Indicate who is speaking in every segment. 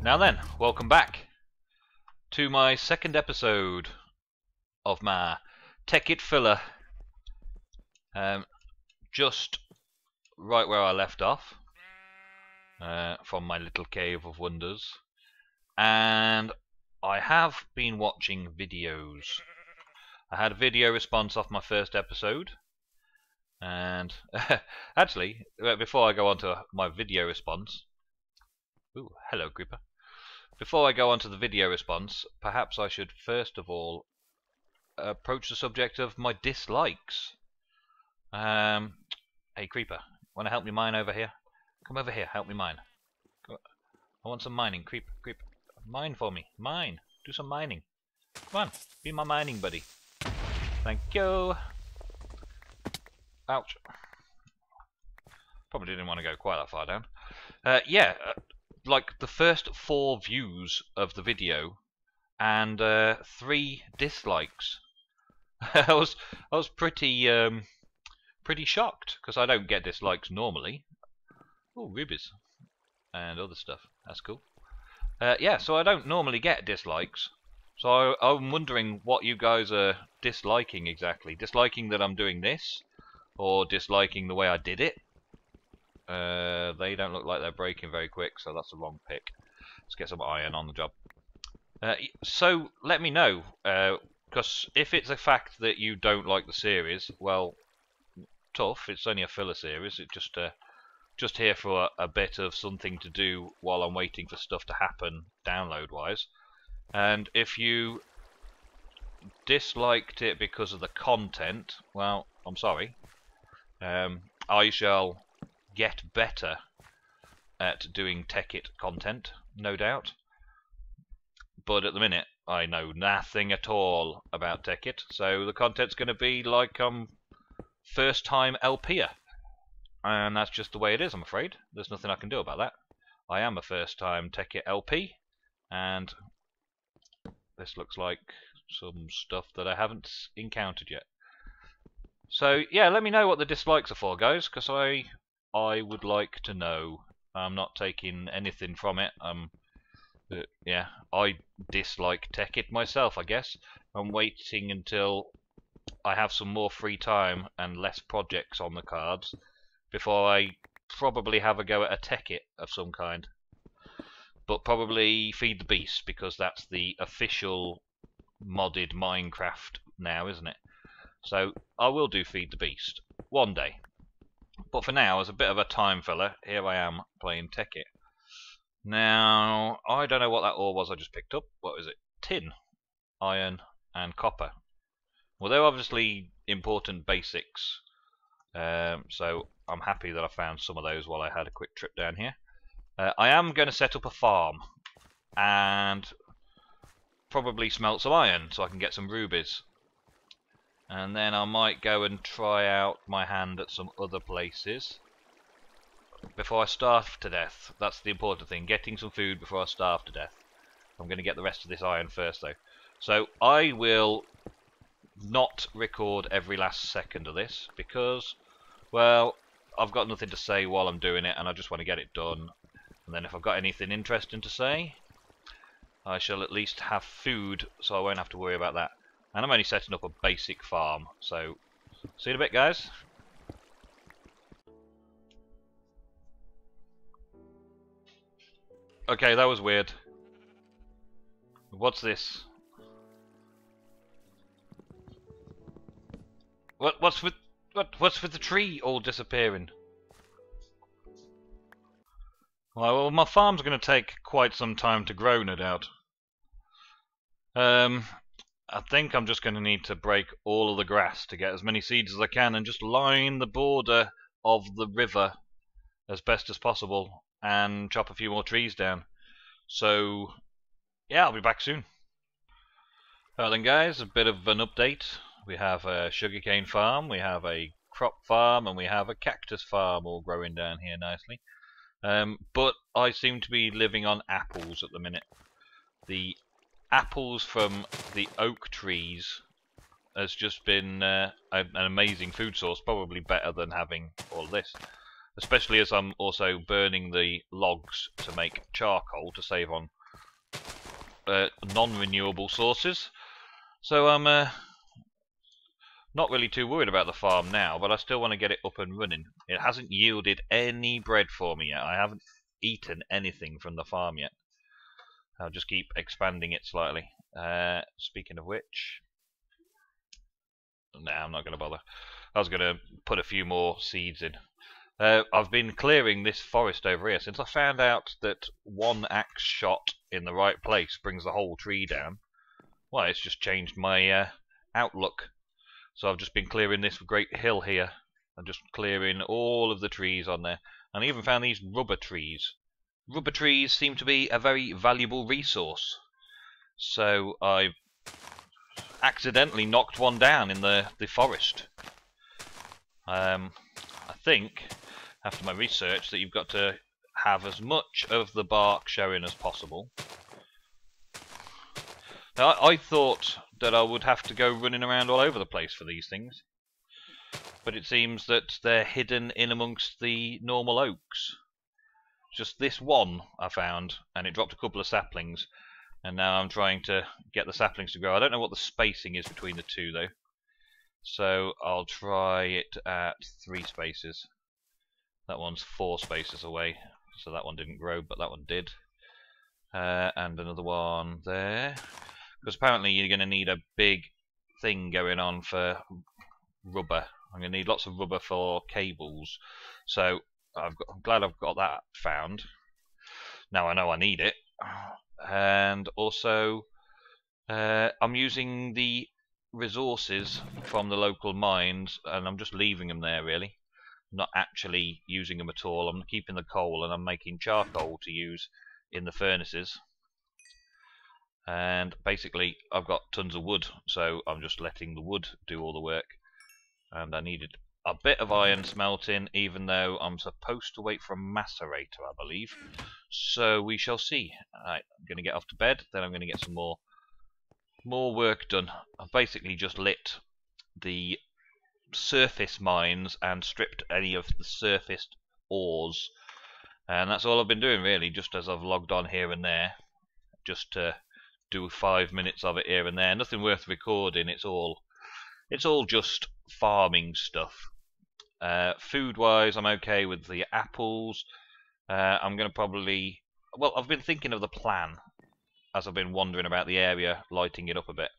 Speaker 1: Now then, welcome back to my second episode of my Tekkit filler. Just right where I left off from my little cave of wonders, and I have been watching videos. I had a video response off my first episode, and actually, before I go on to my video response, ooh, hello creeper. Before I go on to the video response, perhaps I should first of all approach the subject of my dislikes. Hey creeper, want to help me mine over here? Come over here, help me mine. I want some mining. Creeper, mine for me. Mine. Do some mining. Come on, be my mining buddy. Thank you. Ouch. Probably didn't want to go quite that far down. Like the first 4 views of the video and 3 dislikes. I was pretty shocked because I don't get dislikes normally. Oh, rubies and other stuff. That's cool. So I don't normally get dislikes. So I'm wondering what you guys are disliking exactly. Disliking that I'm doing this, or disliking the way I did it. They don't look like they're breaking very quick, so that's the wrong pick. Let's get some iron on the job. So let me know, because if it's a fact that you don't like the series, well, tough. It's only a filler series. It's just here for a bit of something to do while I'm waiting for stuff to happen download-wise. And if you disliked it because of the content, well, I'm sorry. I shall get better at doing Tekkit content, no doubt. But at the minute, I know nothing at all about Tekkit, so the content's going to be like first-time LPer. And that's just the way it is, I'm afraid. There's nothing I can do about that. I am a first-time Tekkit LP, and this looks like some stuff that I haven't encountered yet. So, yeah, let me know what the dislikes are for, guys, because I would like to know. I'm not taking anything from it. Yeah, I dislike Tekkit myself, I guess. I'm waiting until I have some more free time and less projects on the cards before I probably have a go at a Tekkit of some kind. But probably Feed the Beast, because that's the official modded Minecraft now, isn't it? So I will do Feed the Beast one day. But for now, as a bit of a time filler, here I am playing Tekkit. Now, I don't know what that ore was I just picked up. What is it? Tin, iron, and copper. Well, they're obviously important basics. So I'm happy that I found some of those while I had a quick trip down here. I am going to set up a farm and probably smelt some iron so I can get some rubies. And then I might go and try out my hand at some other places before I starve to death. That's the important thing, getting some food before I starve to death. I'm going to get the rest of this iron first though. So I will not record every last second of this because, well, I've got nothing to say while I'm doing it and I just want to get it done. And then if I've got anything interesting to say, I shall at least have food so I won't have to worry about that. And I'm only setting up a basic farm, so see you in a bit, guys. Okay, that was weird. What's this? What's with the tree all disappearing? Well, my farm's going to take quite some time to grow, no doubt. I think I'm just going to need to break all of the grass to get as many seeds as I can and just line the border of the river as best as possible and chop a few more trees down. So, yeah, I'll be back soon. Well then guys, a bit of an update. We have a sugarcane farm, we have a crop farm, and we have a cactus farm all growing down here nicely. But I seem to be living on apples at the minute. The apples from the oak trees has just been an amazing food source, probably better than having all this. Especially as I'm also burning the logs to make charcoal to save on non-renewable sources. So I'm not really too worried about the farm now, but I still want to get it up and running. It hasn't yielded any bread for me yet. I haven't eaten anything from the farm yet. I'll just keep expanding it slightly. Speaking of which, no, I'm not going to bother. I was going to put a few more seeds in. I've been clearing this forest over here since I found out that one axe shot in the right place brings the whole tree down. Well, it's just changed my outlook. So I've just been clearing this great hill here. I'm just clearing all of the trees on there. And I even found these rubber trees. Rubber trees seem to be a very valuable resource. So I accidentally knocked one down in the forest. I think, after my research, that you've got to have as much of the bark showing as possible. Now, I thought that I would have to go running around all over the place for these things, but it seems that they're hidden in amongst the normal oaks. Just this one I found, and it dropped a couple of saplings, and now I'm trying to get the saplings to grow. I don't know what the spacing is between the two though, so I'll try it at 3 spaces. That one's 4 spaces away, so that one didn't grow, but that one did. And another one there. Because apparently you're going to need a big thing going on for rubber. I'm going to need lots of rubber for cables. So I'm glad I've got that found. Now I know I need it. And also I'm using the resources from the local mines, and I'm just leaving them there really. I'm not actually using them at all. I'm keeping the coal, and I'm making charcoal to use in the furnaces. And basically I've got tons of wood, so I'm just letting the wood do all the work. And I needed a bit of iron smelting, even though I'm supposed to wait for a macerator, I believe. So we shall see. Right, I'm going to get off to bed, then I'm going to get some more work done. I've basically just lit the surface mines and stripped any of the surface ores. And that's all I've been doing really, just as I've logged on here and there. Just to do 5 minutes of it here and there. Nothing worth recording. It's all just farming stuff. Food wise, I'm okay with the apples. I'm going to probably, well, I've been thinking of the plan as I've been wandering about the area, lighting it up a bit.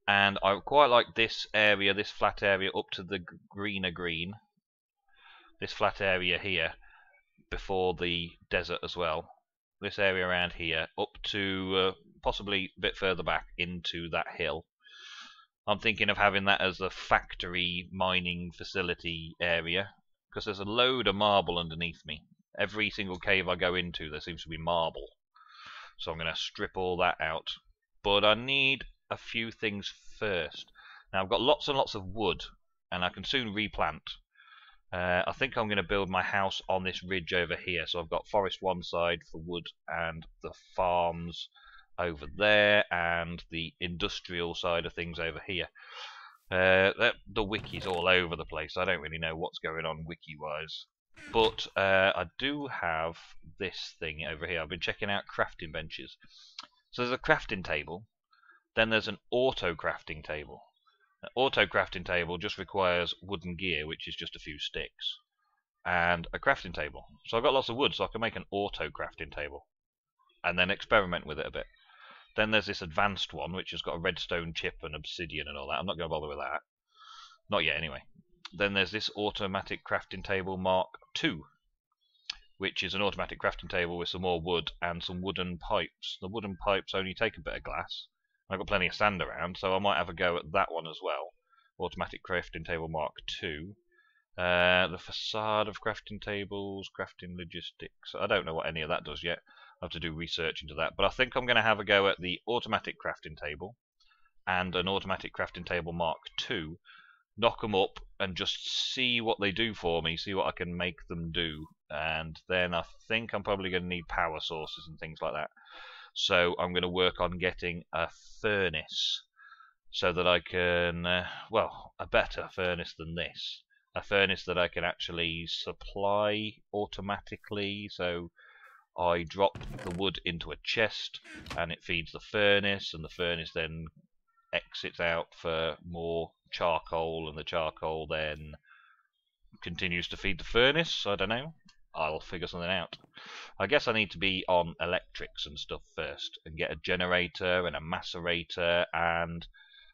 Speaker 1: And I quite like this area, this flat area up to the greener green. This flat area here before the desert as well. This area around here up to possibly a bit further back into that hill. I'm thinking of having that as a factory mining facility area, because there's a load of marble underneath me. Every single cave I go into there seems to be marble, so I'm going to strip all that out. But I need a few things first. Now I've got lots and lots of wood, and I can soon replant. I think I'm going to build my house on this ridge over here, so I've got forest one side for wood and the farms over there and the industrial side of things over here. The wiki's all over the place. I don't really know what's going on wiki-wise. But I do have this thing over here. I've been checking out crafting benches. So there's a crafting table. Then there's an auto crafting table. An auto crafting table just requires wooden gear, which is just a few sticks, and a crafting table. So I've got lots of wood, so I can make an auto crafting table and then experiment with it a bit. Then there's this advanced one, which has got a redstone chip and obsidian and all that. I'm not going to bother with that. Not yet, anyway. Then there's this automatic crafting table Mark II, which is an automatic crafting table with some more wood and some wooden pipes. The wooden pipes only take a bit of glass. I've got plenty of sand around, so I might have a go at that one as well. Automatic crafting table Mark II. The facade of crafting tables, crafting logistics. I don't know what any of that does yet. I'll have to do research into that. But I think I'm going to have a go at the automatic crafting table and an automatic crafting table Mark II. Knock them up and just see what they do for me, see what I can make them do. And then I think I'm probably going to need power sources and things like that. So I'm going to work on getting a furnace so that I can, well, a better furnace than this. A furnace that I can actually supply automatically, so I drop the wood into a chest, and it feeds the furnace, and the furnace then exits out for more charcoal, and the charcoal then continues to feed the furnace. I don't know. I'll figure something out. I guess I need to be on electrics and stuff first, and get a generator and a macerator, and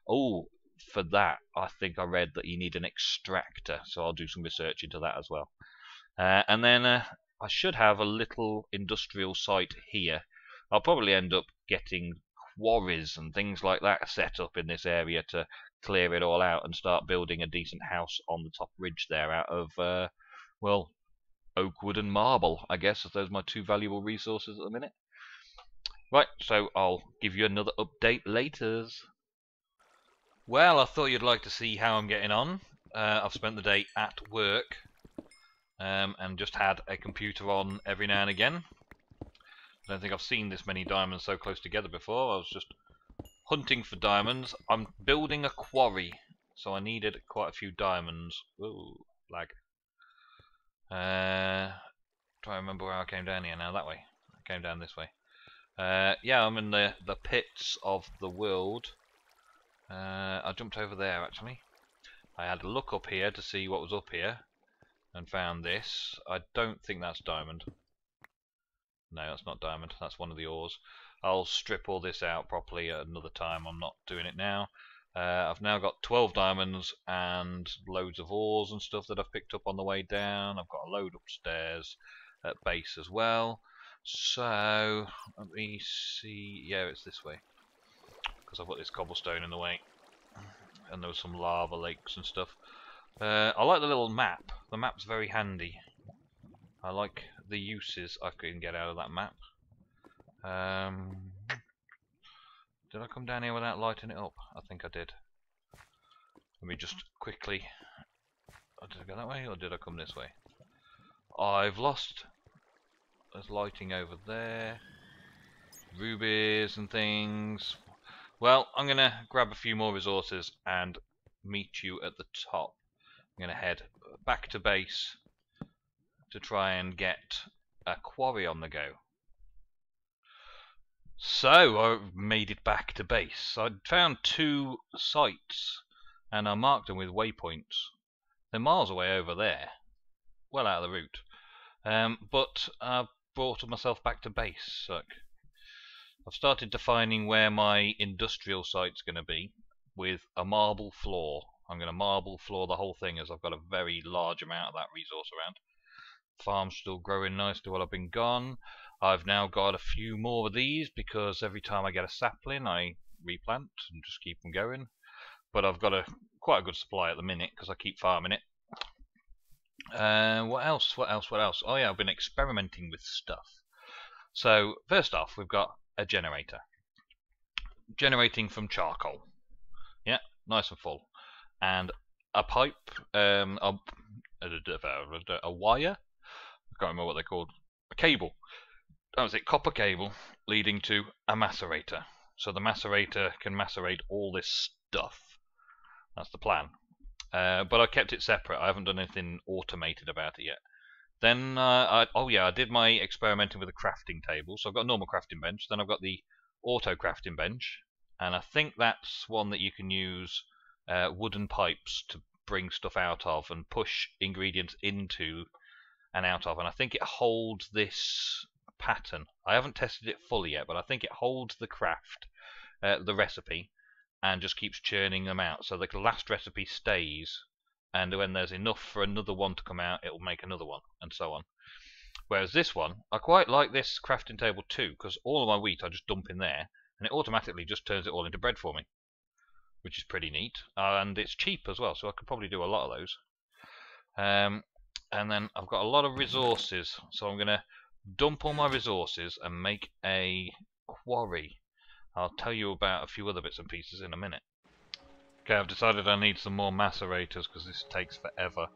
Speaker 1: oh, for that I think I read that you need an extractor, so I'll do some research into that as well. And then I should have a little industrial site here. I'll probably end up getting quarries and things like that set up in this area to clear it all out and start building a decent house on the top ridge there out of, well, oak wood and marble, I guess, as those are my two valuable resources at the minute. Right, so I'll give you another update later. Well, I thought you'd like to see how I'm getting on. I've spent the day at work and just had a computer on every now and again. I don't think I've seen this many diamonds so close together before. I was just hunting for diamonds. I'm building a quarry, so I needed quite a few diamonds. Ooh, lag. Try to remember where I came down here now. That way. I came down this way. Yeah, I'm in the pits of the world. I jumped over there actually. I had a look up here to see what was up here and found this. I don't think that's diamond. No, that's not diamond. That's one of the ores. I'll strip all this out properly at another time. I'm not doing it now. I've now got 12 diamonds and loads of ores and stuff that I've picked up on the way down. I've got a load upstairs at base as well. So, let me see. Yeah, it's this way, because I've got this cobblestone in the way. And there was some lava lakes and stuff. I like the little map. The map's very handy. I like the uses I can get out of that map. Did I come down here without lighting it up? I think I did. Let me just quickly... did I go that way or did I come this way? I've lost... There's lighting over there. Rubies and things. Well, I'm going to grab a few more resources and meet you at the top. I'm going to head back to base to try and get a quarry on the go. So, I made it back to base. I found 2 sites and I marked them with waypoints. They're miles away over there, well out of the route. But I've brought myself back to base. Look. I've started defining where my industrial site's going to be with a marble floor. I'm going to marble floor the whole thing as I've got a very large amount of that resource around. Farm's still growing nicely while I've been gone. I've now got a few more of these because every time I get a sapling I replant and just keep them going. But I've got quite a good supply at the minute because I keep farming it. What else? Oh yeah, I've been experimenting with stuff. So first off, we've got a generator. Generating from charcoal. Yeah, nice and full. And a pipe, a wire? I can't remember what they're called. A cable. That was it, copper cable leading to a macerator. So the macerator can macerate all this stuff. That's the plan. But I kept it separate. I haven't done anything automated about it yet. Then, I did my experimenting with a crafting table. So I've got a normal crafting bench. Then I've got the auto crafting bench. And I think that's one that you can use wooden pipes to bring stuff out of and push ingredients into and out of. And I think it holds this pattern. I haven't tested it fully yet, but I think it holds the craft, the recipe, and just keeps churning them out. So the last recipe stays. And when there's enough for another one to come out, it will make another one, and so on. Whereas this one, I quite like this crafting table too, because all of my wheat I just dump in there, and it automatically just turns it all into bread for me, which is pretty neat. And it's cheap as well, so I could probably do a lot of those. And then I've got a lot of resources, so I'm going to dump all my resources and make a quarry. I'll tell you about a few other bits and pieces in a minute. Okay, I've decided I need some more macerators because this takes forever.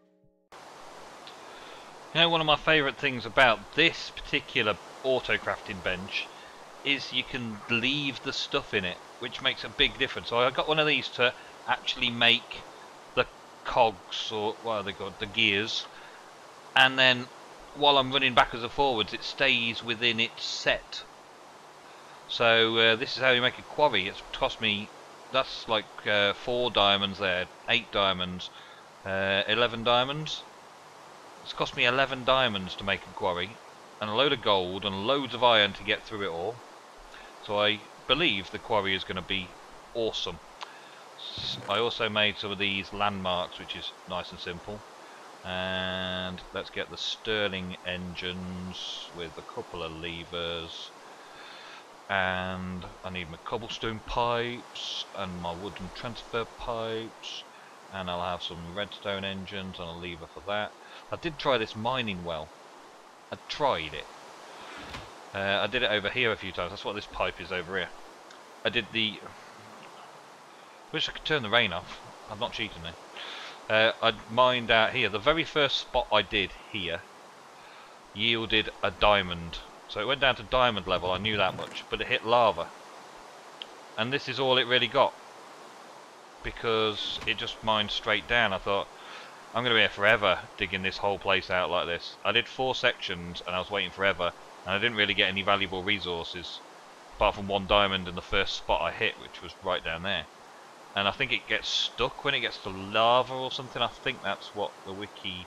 Speaker 1: You know, one of my favourite things about this particular auto crafting bench is you can leave the stuff in it, which makes a big difference. So I got one of these to actually make the cogs, or what are they called, the gears, and then while I'm running backwards and forwards, it stays within its set. So this is how you make a quarry. It's cost me, that's like 4 diamonds there, 8 diamonds, 11 diamonds. It's cost me 11 diamonds to make a quarry, and a load of gold and loads of iron to get through it all. So I believe the quarry is going to be awesome. I also made some of these landmarks, which is nice and simple. And let's get the Stirling engines with a couple of levers. And I need my cobblestone pipes and my wooden transfer pipes. And I'll have some redstone engines and a lever for that. I did try this mining well. I tried it. I did it over here a few times. That's what this pipe is over here. I did the... Wish I could turn the rain off. I'm not cheating there. I mined out here. The very first spot I did here yielded a diamond. So it went down to diamond level, I knew that much. But it hit lava. And this is all it really got. Because it just mined straight down. I thought, I'm going to be here forever digging this whole place out like this. I did 4 sections and I was waiting forever. And I didn't really get any valuable resources. Apart from 1 diamond in the first spot I hit, which was right down there. And I think it gets stuck when it gets to lava or something. I think that's what the wiki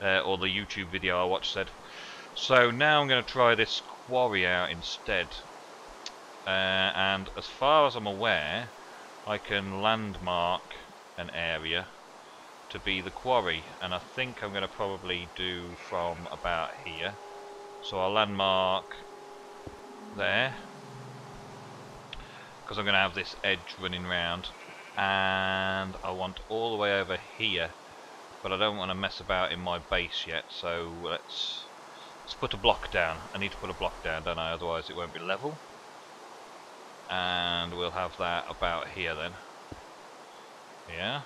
Speaker 1: or the YouTube video I watched said. So now I'm going to try this quarry out instead. And as far as I'm aware, I can landmark an area to be the quarry. And I think I'm going to probably do from about here. So I'll landmark there. Because I'm going to have this edge running round, and I want all the way over here, but I don't want to mess about in my base yet, so let's put a block down. I need to put a block down, don't I? Otherwise it won't be level. And we'll have that about here then. Yeah.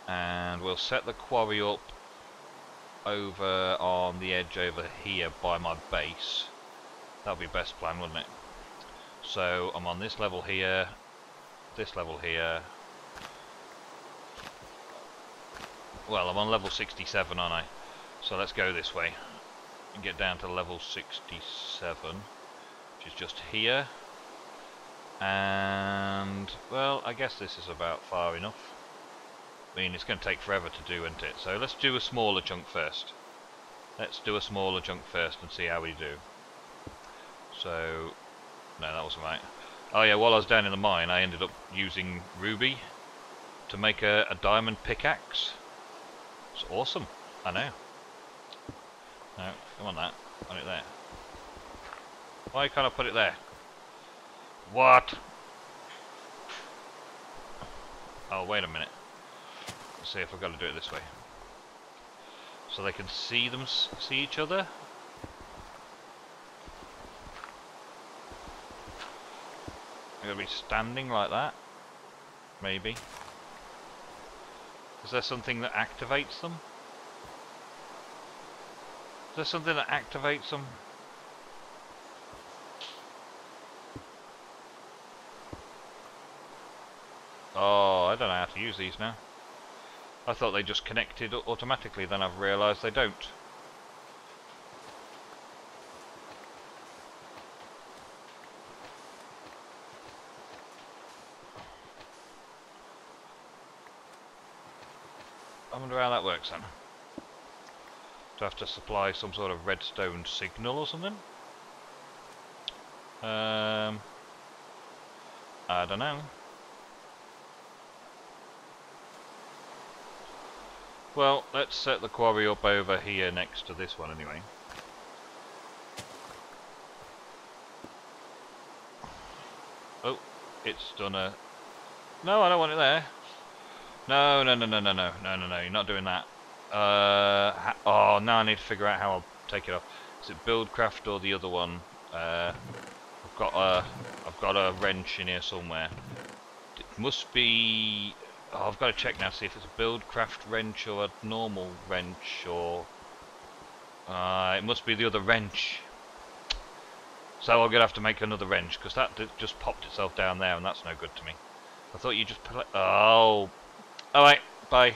Speaker 1: And we'll set the quarry up over on the edge over here by my base. That'll be best plan, wouldn't it? So I'm on this level here, well, I'm on level 67, aren't I? So let's go this way and get down to level 67, which is just here. And, well, I guess this is about far enough. I mean, it's going to take forever to do, isn't it? So let's do a smaller chunk first. Let's do a smaller chunk first and see how we do. So... no, that wasn't right. Oh yeah, while I was down in the mine, I ended up using ruby to make a diamond pickaxe. It's awesome, I know. No, come on that. Put it there. Why can't I put it there? What? Oh, wait a minute. Let's see if I've got to do it this way. So they can see each other? I'm going to be standing like that. Maybe. Is there something that activates them? Is there something that activates them? Oh, I don't know how to use these now. I thought they just connected automatically, then I've realised they don't. I wonder how that works then. Do I have to supply some sort of redstone signal or something? I don't know. Well, let's set the quarry up over here next to this one anyway. Oh, it's done a... No, I don't want it there. No, you're not doing that. Oh, now I need to figure out how I'll take it off. Is it Buildcraft or the other one? I've got a wrench in here somewhere. It must be... Oh, I've got to check now, see if it's a Buildcraft wrench or a normal wrench, or... it must be the other wrench. So I'm going to have to make another wrench, because that just popped itself down there, and that's no good to me. I thought you just... Oh... Alright, bye.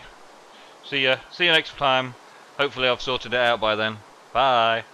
Speaker 1: See ya. See you next time. Hopefully I've sorted it out by then. Bye.